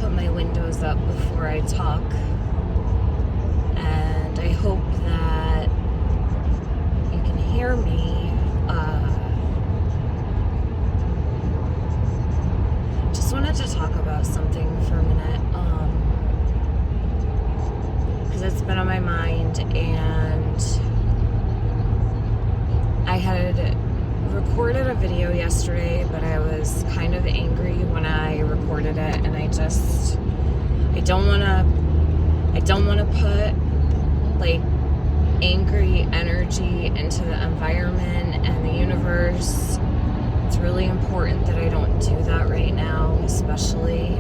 put my windows up before I talk. And I hope that you can hear me. Just wanted to talk about something for a minute. Because it's been on my mind, and I had recorded a video yesterday, but I was kind of angry when I recorded it, and I don't want to put like angry energy into the environment and the universe. It's really important that I don't do that right now, especially.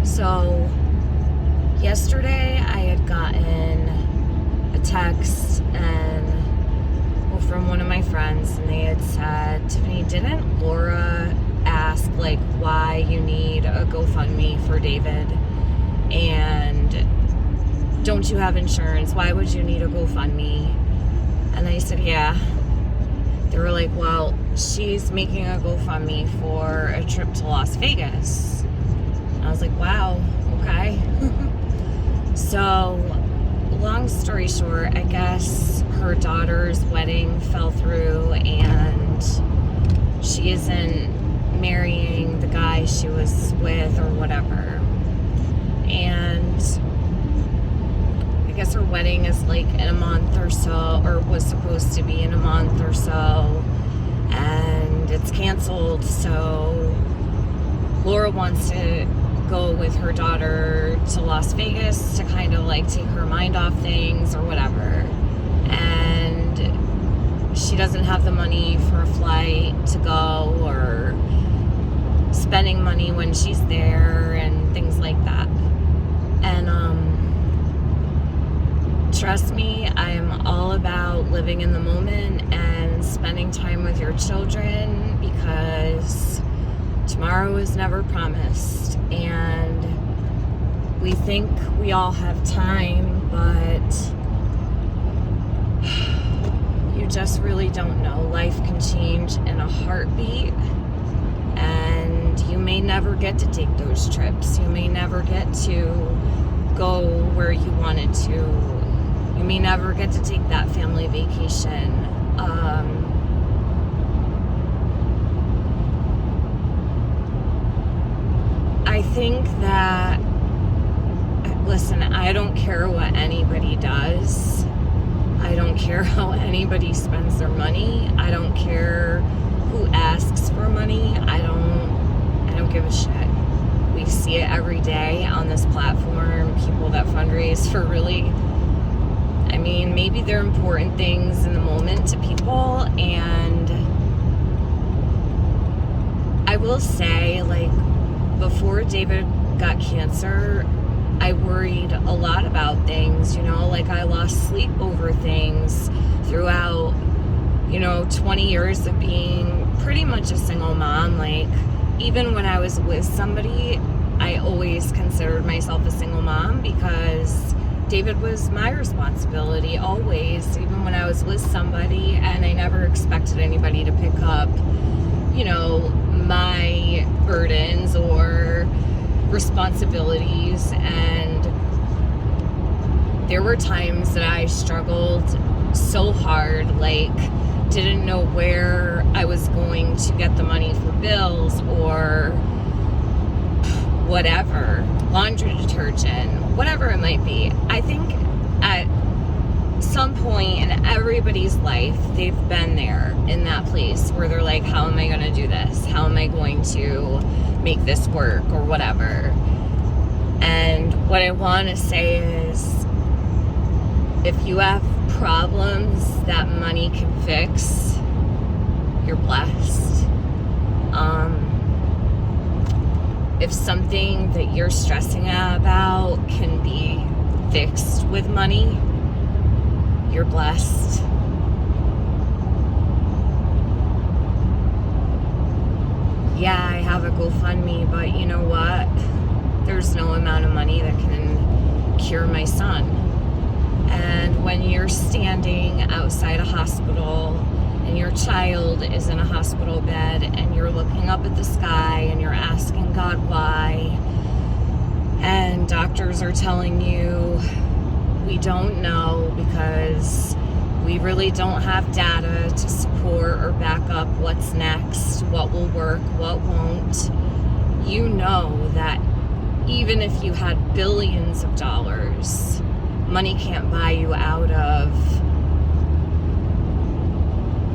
So yesterday I had gotten a text from one of my friends, and they had said, Tiffany, didn't Laura ask like why you need a GoFundMe for David, and don't you have insurance? Why would you need a GoFundMe? And I said, yeah. They were like, well, she's making a GoFundMe for a trip to Las Vegas. And I was like, wow, okay. So long story short, I guess her daughter's wedding fell through, and she isn't marrying the guy she was with or whatever. And I guess her wedding is like in a month or so, or was supposed to be in a month or so, and it's canceled. So Laura wants to go with her daughter to Las Vegas to kind of like take her mind off things or whatever. And she doesn't have the money for a flight to go, or spending money when she's there and things like that. And trust me, I am all about living in the moment and spending time with your children, because tomorrow is never promised, and we think we all have time, but you just really don't know. Life can change in a heartbeat, and you may never get to take those trips. You may never get to go where you wanted to. You may never get to take that family vacation. I think that, listen, I don't care what anybody does. I don't care how anybody spends their money. I don't care who asks for money. I don't give a shit. We see it every day on this platform, people that fundraise for really, I mean, maybe they're important things in the moment to people. And I will say, like, before David got cancer, I worried a lot about things, like I lost sleep over things throughout, 20 years of being pretty much a single mom. Like, even when I was with somebody, I always considered myself a single mom, because David was my responsibility always, even when I was with somebody, and I never expected anybody to pick up, my burdens or responsibilities. And there were times that I struggled so hard, like didn't know where I was going to get the money for bills or whatever, laundry detergent, whatever it might be. I think at some point in everybody's life, they've been there in that place where they're like, how am I going to do this? How am I going to make this work, or whatever? And what I want to say is, if you have problems that money can fix, you're blessed. If something that you're stressing about can be fixed with money, you're blessed. Yeah, I have a GoFundMe, but you know what? There's no amount of money that can cure my son. And when you're standing outside a hospital and your child is in a hospital bed and you're looking up at the sky and you're asking God why, and doctors are telling you, we don't know because we really don't have data to support or back up what's next, what will work, what won't, you know that even if you had billions of dollars, money can't buy you out of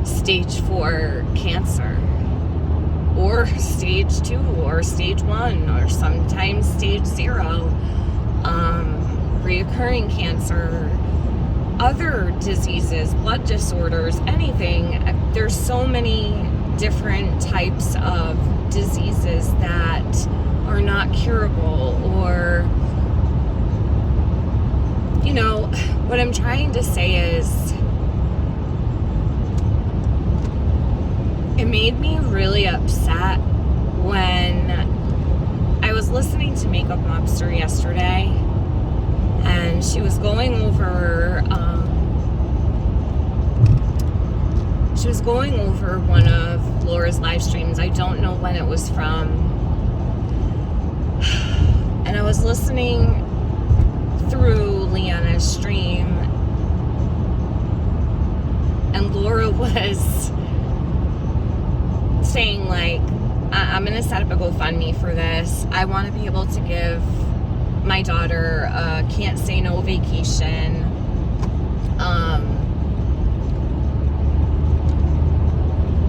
stage 4 cancer, or stage 2, or stage 1, or sometimes stage 0, reoccurring cancer, other diseases, blood disorders, anything. There's so many different types of diseases that are not curable, or, you know, what I'm trying to say is, it made me really upset when I was listening to Makeup Mobster yesterday, and she was going over one of Laura's live streams. I don't know when it was from, and I was listening through Leanna's stream, and Laura was saying, like, I'm gonna set up a GoFundMe for this. I want to be able to give my daughter a can't say no vacation.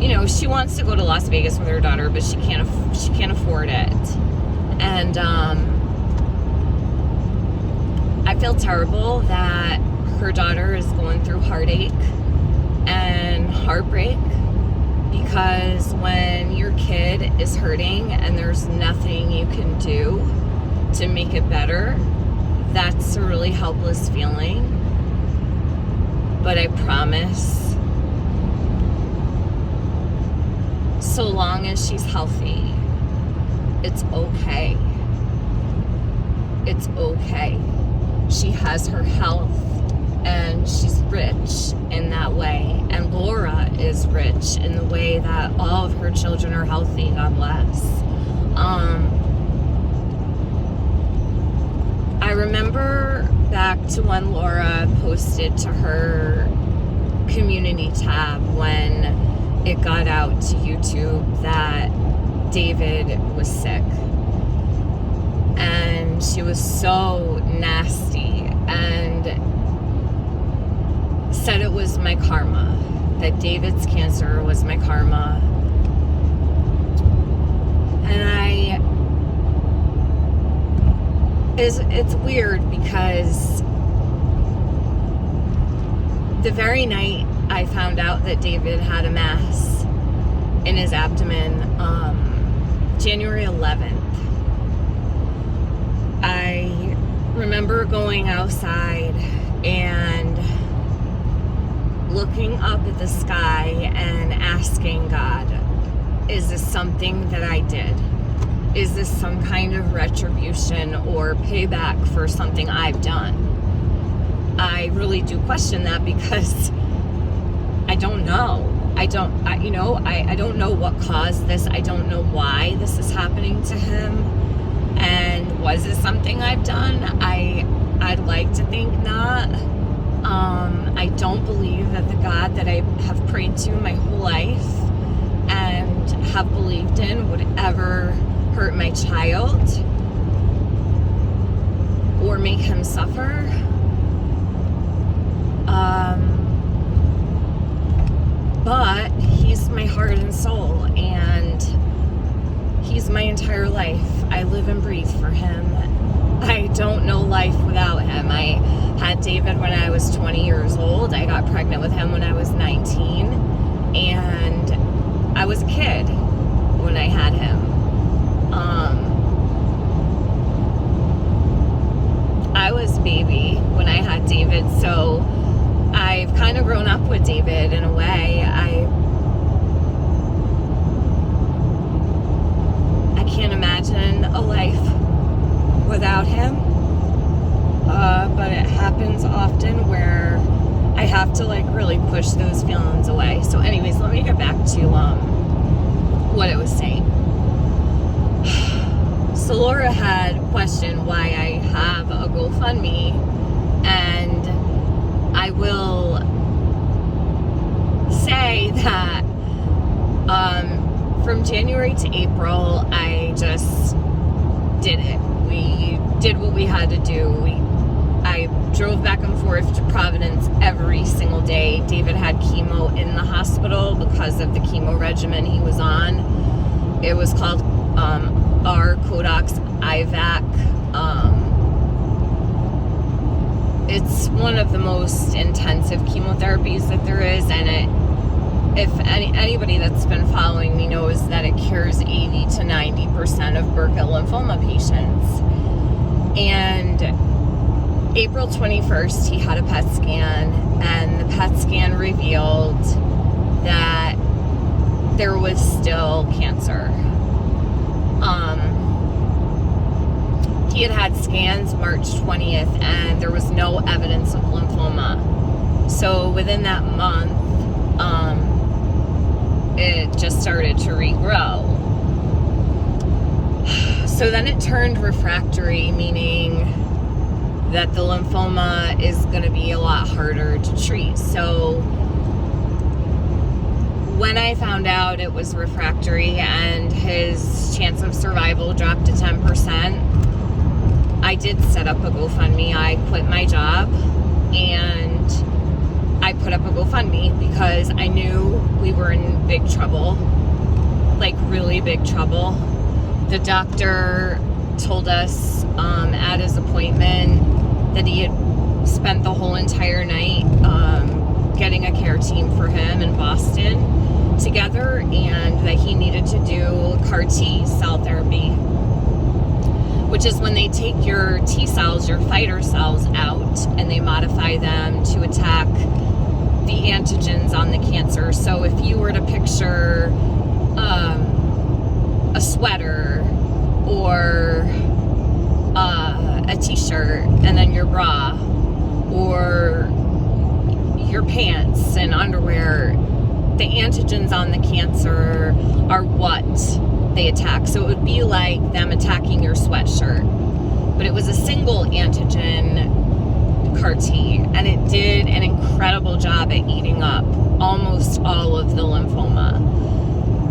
You know, she wants to go to Las Vegas with her daughter, but she can't afford it. And I feel terrible that her daughter is going through heartache and heartbreak, because when your kid is hurting and there's nothing you can do to make it better, that's a really helpless feeling. But I promise, so long as she's healthy, it's okay. It's okay. She has her health, and she's rich in that way. And Laura is rich in the way that all of her children are healthy, God bless. I remember back to when Laura posted to her community tab when it got out to YouTube that David was sick. And she was so nasty and said it was my karma, that David's cancer was my karma. And it's weird, because the very night I found out that David had a mass in his abdomen, January 11th, I remember going outside and looking up at the sky and asking God, is this something that I did? Is this some kind of retribution or payback for something I've done? I really do question that, because I don't know. I don't know what caused this. I don't know why this is happening to him. And was it something I've done? I'd like to think not. I don't believe that the God that I have prayed to my whole life and have believed in would ever hurt my child or make him suffer. But he's my heart and soul, and he's my entire life. I live and breathe for him. I don't know life without him. I had David when I was 20 years old. I got pregnant with him when I was 19, and I was a kid when I had him. I was a baby when I had David, so I've kind of grown up with David in a way. I can't imagine a life without him, but it happens often to what it was saying. So Laura had questioned why I have a GoFundMe, and I will say that from January to April, I just did it. We did what we had to do. I drove back and forth to Providence every single day. David had chemo in the hospital because of the chemo regimen he was on. It was called R-Codox IVAC. It's one of the most intensive chemotherapies that there is, and if anybody that's been following me knows that it cures 80 to 90% of Burkitt lymphoma patients. And April 21st, he had a PET scan, and the PET scan revealed that there was still cancer. He had scans March 20th, and there was no evidence of lymphoma. So within that month, it just started to regrow. So then it turned refractory, meaning that the lymphoma is going to be a lot harder to treat. So when I found out it was refractory and his chance of survival dropped to 10%, I did set up a GoFundMe. I quit my job and I put up a GoFundMe because I knew we were in big trouble, like really big trouble. The doctor told us at his appointment that he had spent the whole entire night getting a care team for him in Boston together, and that he needed to do CAR T cell therapy, which is when they take your T cells, your fighter cells out, and they modify them to attack the antigens on the cancer. So if you were to picture a sweater or a t-shirt and then your bra or your pants and underwear, the antigens on the cancer are what they attack. So it would be like them attacking your sweatshirt, but it was a single antigen CAR T, and it did an incredible job at eating up almost all of the lymphoma.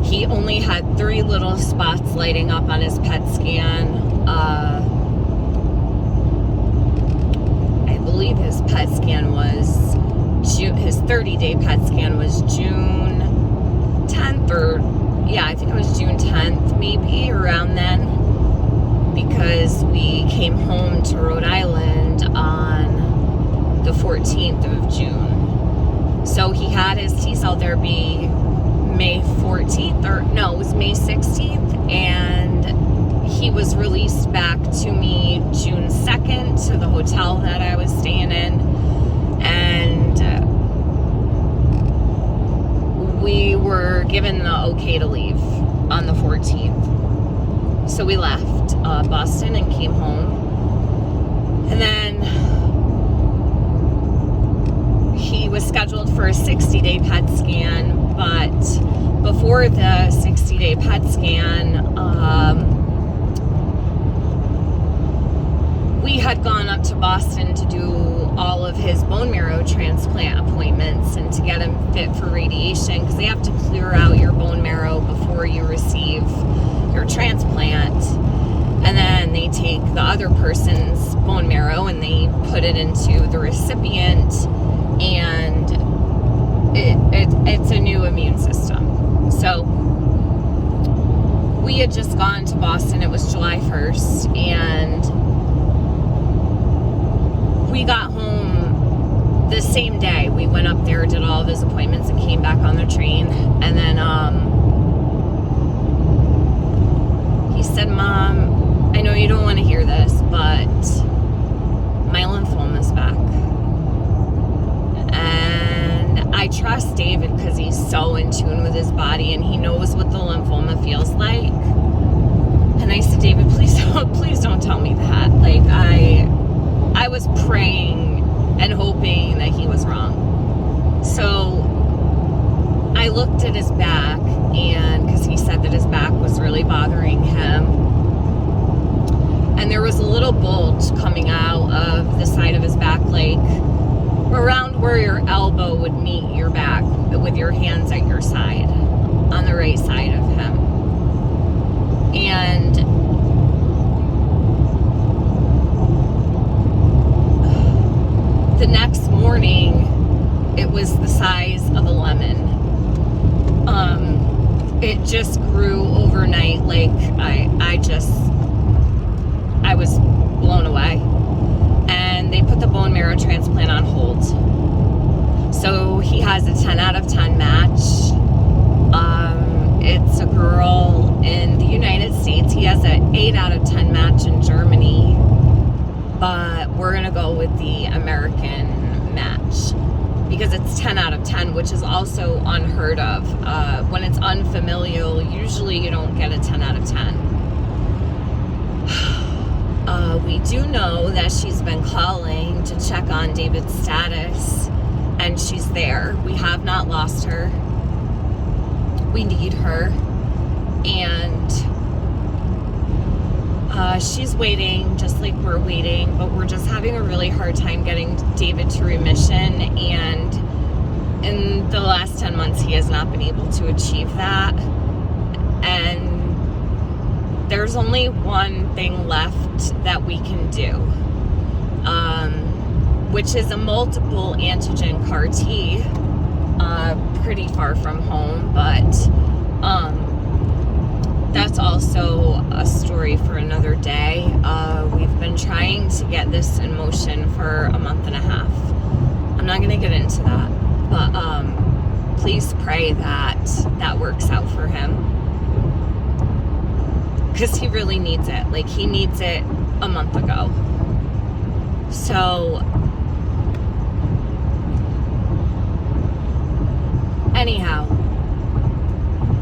He only had 3 little spots lighting up on his PET scan. I believe his PET scan was his 30-day PET scan was June 10th, or I think it was June 10th, maybe around then, because we came home to Rhode Island on the 14th of June. So he had his T-cell therapy May 14th, or no, it was May 16th, and he was released back to me June 2nd to the hotel that I was staying in, and we were given the okay to leave on the 14th. So we left Boston and came home, and then he was scheduled for a 60-day PET scan, but before the 60-day PET scan, we had gone up to Boston to do all of his bone marrow transplant appointments and to get him fit for radiation, because they have to clear out your bone marrow before you receive your transplant. And then they take the other person's bone marrow and they put it into the recipient, and it's a new immune system. So we had just gone to Boston. It was July 1st, and we got home the same day. We went up there, did all of his appointments, and came back on the train. And then he said, "Mom, I know you don't want to hear this, but my lymphoma's back." And I trust David because he's so in tune with his body and he knows what the lymphoma feels like. And I said, "David, please don't tell me that." Like, I was praying and hoping that he was wrong. So I I looked at his back, and because he said that his back was really bothering him, and there was a little bulge coming out of the side of his back, like around where your elbow would meet your back, with your hands at your side, on the right side of him. And the next morning, it was the size of a lemon. It just grew overnight. Like, I was blown away. And they put the bone marrow transplant on hold. So he has a 10 out of 10 match. It's a girl in the United States. He has an 8 out of 10 match in Germany. But we're going to go with the American match, because it's 10 out of 10, which is also unheard of. When it's unfamilial, usually you don't get a 10 out of 10. We do know that she's been calling to check on David's status, and she's there. We have not lost her. We need her. And she's waiting, just like we're waiting, but we're just having a really hard time getting David to remission, and in the last 10 months he has not been able to achieve that. And there's only one thing left that we can do, which is a multiple antigen CAR T, pretty far from home, but that's also a story for another day. We've been trying to get this in motion for a month and a half. I'm not going to get into that, but please pray that that works out for him, because he really needs it. Like, he needs it a month ago. So anyhow,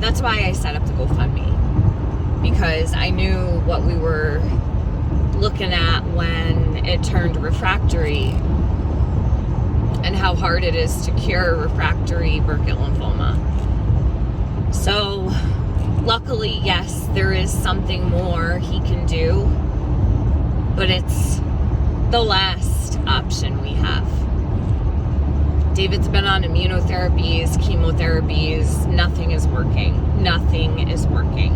that's why I set up the GoFundMe, because I knew what we were looking at when it turned refractory, and how hard it is to cure refractory Burkitt lymphoma. So luckily, yes, there is something more he can do, but it's the last option we have. David's been on immunotherapies, chemotherapies. Nothing is working. Nothing is working.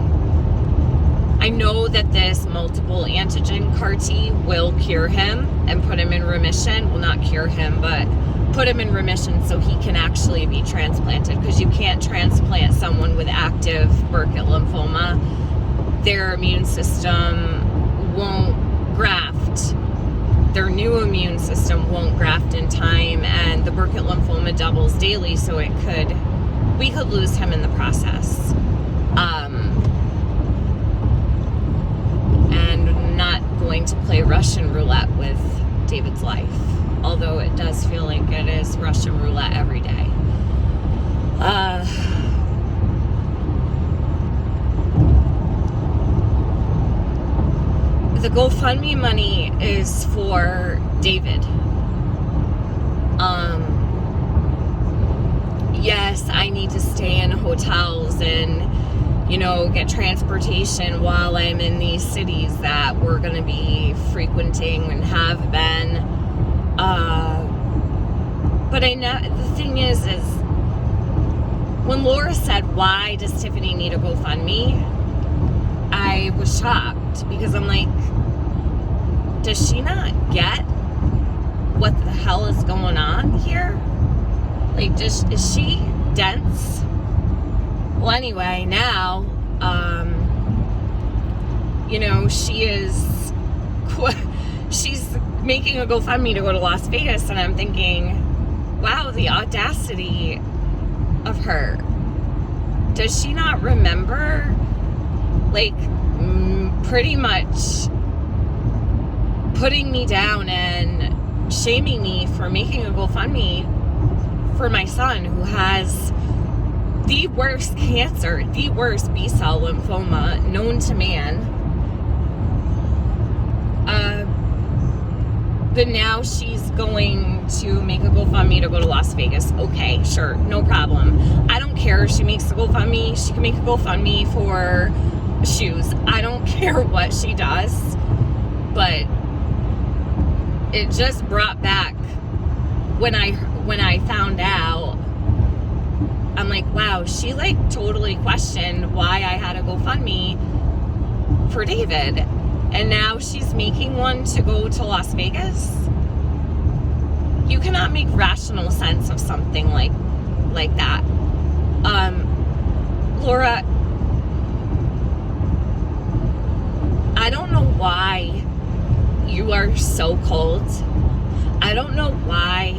I know that this multiple antigen CAR T will cure him and put him in remission. Well, not cure him, but put him in remission so he can actually be transplanted, because you can't transplant someone with active Burkitt lymphoma. Their immune system won't graft. Their new immune system won't graft in time, and the Burkitt lymphoma doubles daily, so we could lose him in the process. And not going to play Russian roulette with David's life, although it does feel like it is Russian roulette every day. The GoFundMe money is for David. Yes, I need to stay in hotels and, get transportation while I'm in these cities that we're going to be frequenting and have been. But I know, the thing is when Laura said, why does Tiffany need a GoFundMe? I was shocked, because I'm like, does she not get what the hell is going on here? Like, is she dense? Well, anyway, now, she's making a GoFundMe to go to Las Vegas, and I'm thinking, wow, the audacity of her. Does she not remember, like, pretty much putting me down and shaming me for making a GoFundMe for my son, who has the worst cancer, the worst B-cell lymphoma known to man. But now she's going to make a GoFundMe to go to Las Vegas. Okay, sure, no problem. I don't care care. She makes a GoFundMe. She can make a GoFundMe for shoes. I don't care what she does, but it just brought back when I found out. I'm like, wow, she like totally questioned why I had a GoFundMe for David, and now she's making one to go to Las Vegas. You cannot make rational sense of something like that. Laura, I don't know why you are so cold. I don't know why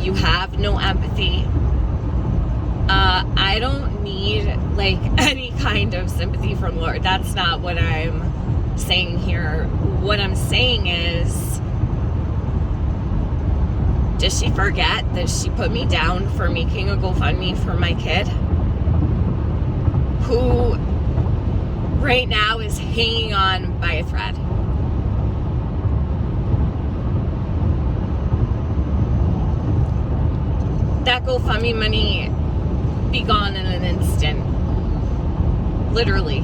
you have no empathy. I don't need like any kind of sympathy from Laura. That's not what I'm saying here. What I'm saying is, does she forget that she put me down for making a GoFundMe for my kid, who right now is hanging on by a thread? That GoFundMe money be gone in an instant. Literally.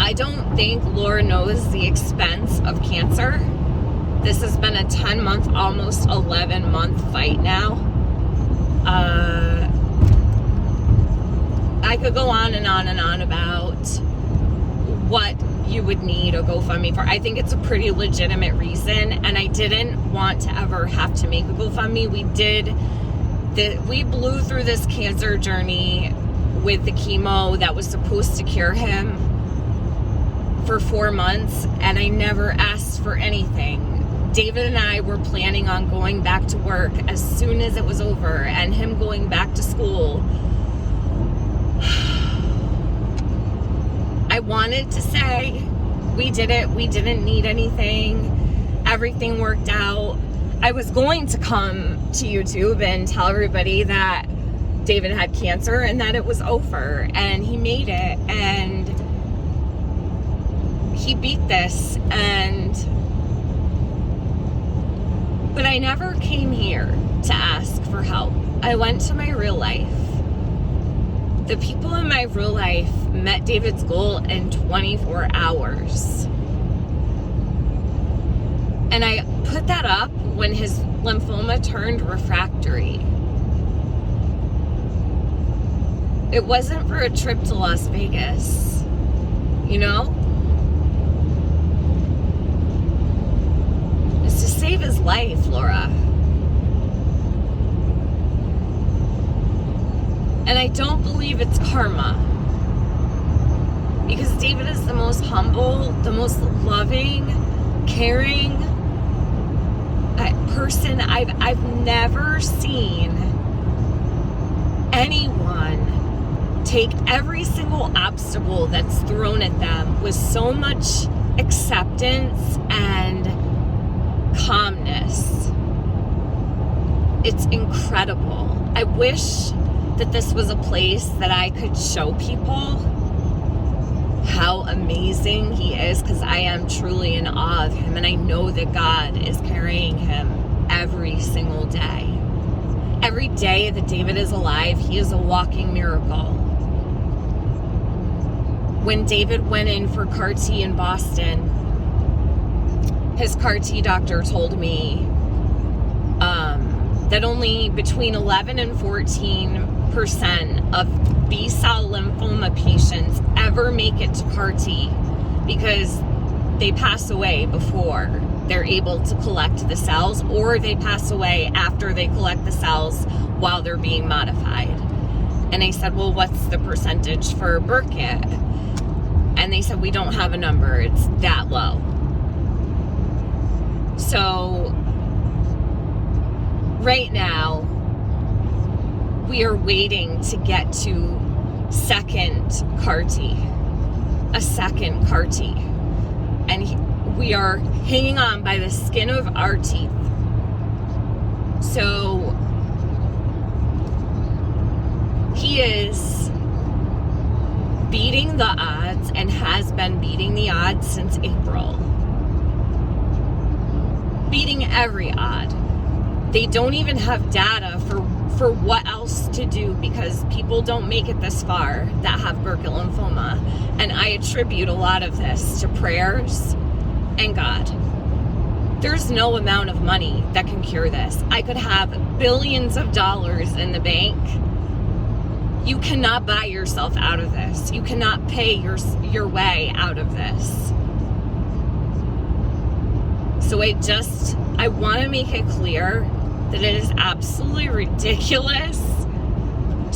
I don't think Laura knows the expense of cancer. This has been a 10-month, almost 11-month fight now. I could go on and on and on about what you would need a GoFundMe for. I think it's a pretty legitimate reason, and I didn't want to ever have to make a GoFundMe. We blew through this cancer journey with the chemo that was supposed to cure him for 4 months, and I never asked for anything. David and I were planning on going back to work as soon as it was over, and him going back to school. I wanted to say we did it, we didn't need anything, everything worked out. I was going to come to YouTube and tell everybody that David had cancer and that it was over, and he made it, and he beat this, but I never came here to ask for help. I went to my real life. The people in my real life met David's goal in 24 hours. And I put that up when his lymphoma turned refractory. It wasn't for a trip to Las Vegas, you know? It's to save his life, Laura. And I don't believe it's karma, because David is the most humble, the most loving, caring person I've never seen anyone take every single obstacle that's thrown at them with so much acceptance and calmness. It's incredible. I wish that this was a place that I could show people how amazing he is, because I am truly in awe of him, and I know that God is carrying him every single day. Every day that David is alive, he is a walking miracle. When David went in for CAR T in Boston, his CAR T doctor told me that only between 11 and 14% of B-cell lymphoma patients ever make it to CAR T, because they pass away before they're able to collect the cells, or they pass away after they collect the cells while they're being modified. And I said, well, what's the percentage for Burkitt? And they said, we don't have a number, it's that low. So right now, we are waiting to get to second CAR T, a second CAR T. And we are hanging on by the skin of our teeth. So he is beating the odds and has been beating the odds since April. Beating every odd. They don't even have data for what else to do, because people don't make it this far that have Burkitt lymphoma. And I attribute a lot of this to prayers and God. There's no amount of money that can cure this. I could have billions of dollars in the bank. You cannot buy yourself out of this. You cannot pay your way out of this. So I want to make it clear that it is absolutely ridiculous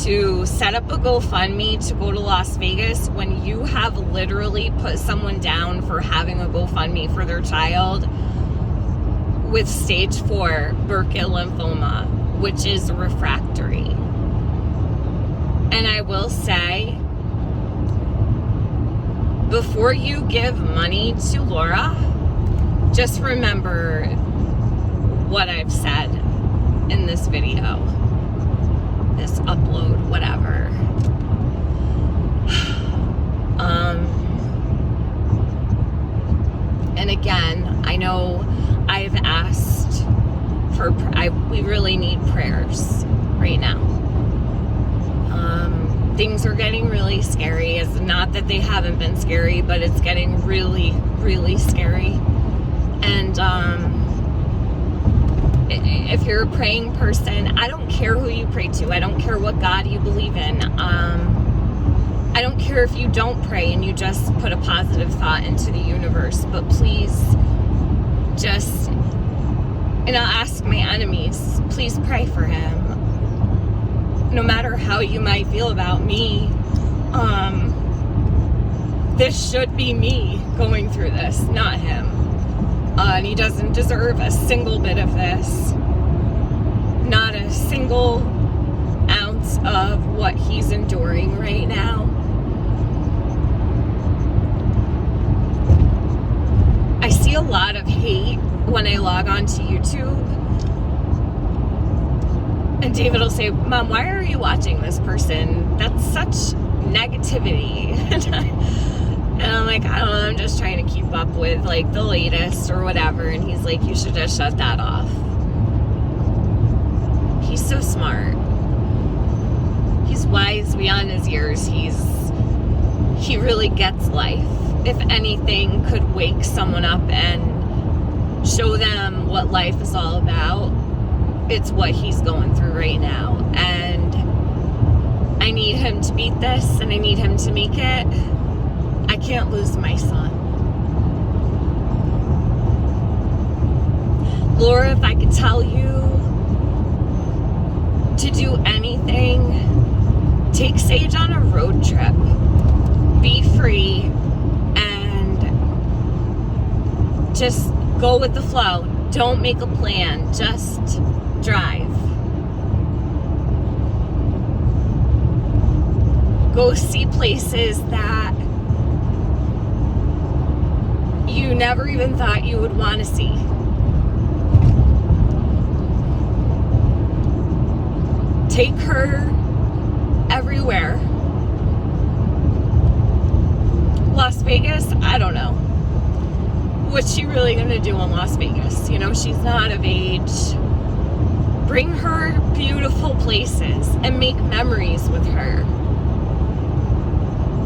to set up a GoFundMe to go to Las Vegas when you have literally put someone down for having a GoFundMe for their child with stage 4 Burkitt lymphoma, which is refractory. And I will say, before you give money to Laura, just remember what I've said in this video, this upload, whatever. And again, I know I've asked for, we really need prayers right now. Things are getting really scary. It's not that they haven't been scary, but it's getting really, really scary. And if you're a praying person, I don't care who you pray to. I don't care what God you believe in. I don't care if you don't pray and you just put a positive thought into the universe. But please just, and I'll ask my enemies, please pray for him. No matter how you might feel about me, this should be me going through this, not him. And he doesn't deserve a single bit of this. Not a single ounce of what he's enduring right now. I see a lot of hate when I log on to YouTube. And David will say, Mom, why are you watching this person? That's such negativity. And I'm like, I don't know, I'm just trying to keep up with like the latest or whatever. And he's like, you should just shut that off. He's so smart. He's wise beyond his years. He really gets life. If anything could wake someone up and show them what life is all about, it's what he's going through right now. And I need him to beat this, and I need him to make it. I can't lose my son. Laura, if I could tell you to do anything, take Sage on a road trip. Be free and just go with the flow. Don't make a plan. Just drive. Go see places that you never even thought you would want to see. Take her everywhere. Las Vegas, I don't know. What's she really gonna do in Las Vegas? You know, she's not of age. Bring her beautiful places and make memories with her.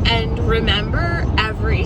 And remember, every